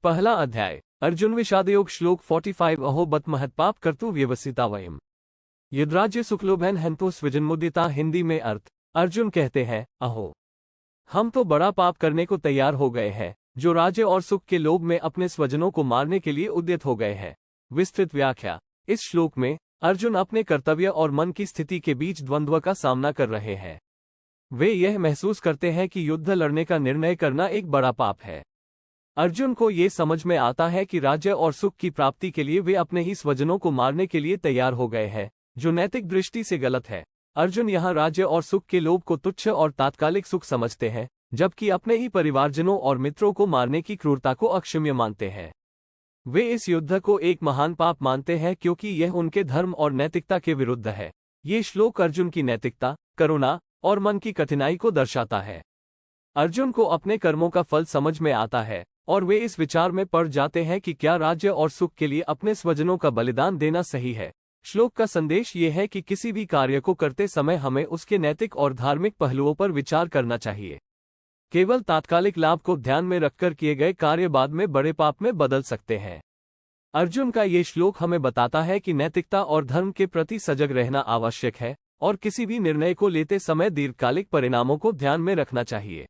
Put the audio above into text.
पहला अध्याय अर्जुन विषादयोग श्लोक 45 अहो बत महत्पाप कर्तु व्यवसिता वयम यद्राज्य सुखलोभन हंतो सृजनमुदिता। हिंदी में अर्थ, अर्जुन कहते हैं, अहो हम तो बड़ा पाप करने को तैयार हो गए हैं, जो राज्य और सुख के लोभ में अपने स्वजनों को मारने के लिए उद्यत हो गए हैं। विस्तृत व्याख्या। इस श्लोक में अर्जुन अपने कर्तव्य और मन की स्थिति के बीच द्वंद्व का सामना कर रहे हैं। वे यह महसूस करते हैं कि युद्ध लड़ने का निर्णय करना एक बड़ा पाप है। अर्जुन को ये समझ में आता है कि राज्य और सुख की प्राप्ति के लिए वे अपने ही स्वजनों को मारने के लिए तैयार हो गए हैं, जो नैतिक दृष्टि से गलत है। अर्जुन यहाँ राज्य और सुख के लोभ को तुच्छ और तात्कालिक सुख समझते हैं, जबकि अपने ही परिवारजनों और मित्रों को मारने की क्रूरता को अक्षम्य मानते हैं। वे इस युद्ध को एक महान पाप मानते हैं क्योंकि यह उनके धर्म और नैतिकता के विरुद्ध है। ये श्लोक अर्जुन की नैतिकता, करुणा और मन की कठिनाई को दर्शाता है। अर्जुन को अपने कर्मों का फल समझ में आता है और वे इस विचार में पड़ जाते हैं कि क्या राज्य और सुख के लिए अपने स्वजनों का बलिदान देना सही है। श्लोक का संदेश ये है कि किसी भी कार्य को करते समय हमें उसके नैतिक और धार्मिक पहलुओं पर विचार करना चाहिए। केवल तात्कालिक लाभ को ध्यान में रखकर किए गए कार्य बाद में बड़े पाप में बदल सकते हैं। अर्जुन का ये श्लोक हमें बताता है कि नैतिकता और धर्म के प्रति सजग रहना आवश्यक है और किसी भी निर्णय को लेते समय दीर्घकालिक परिणामों को ध्यान में रखना चाहिए।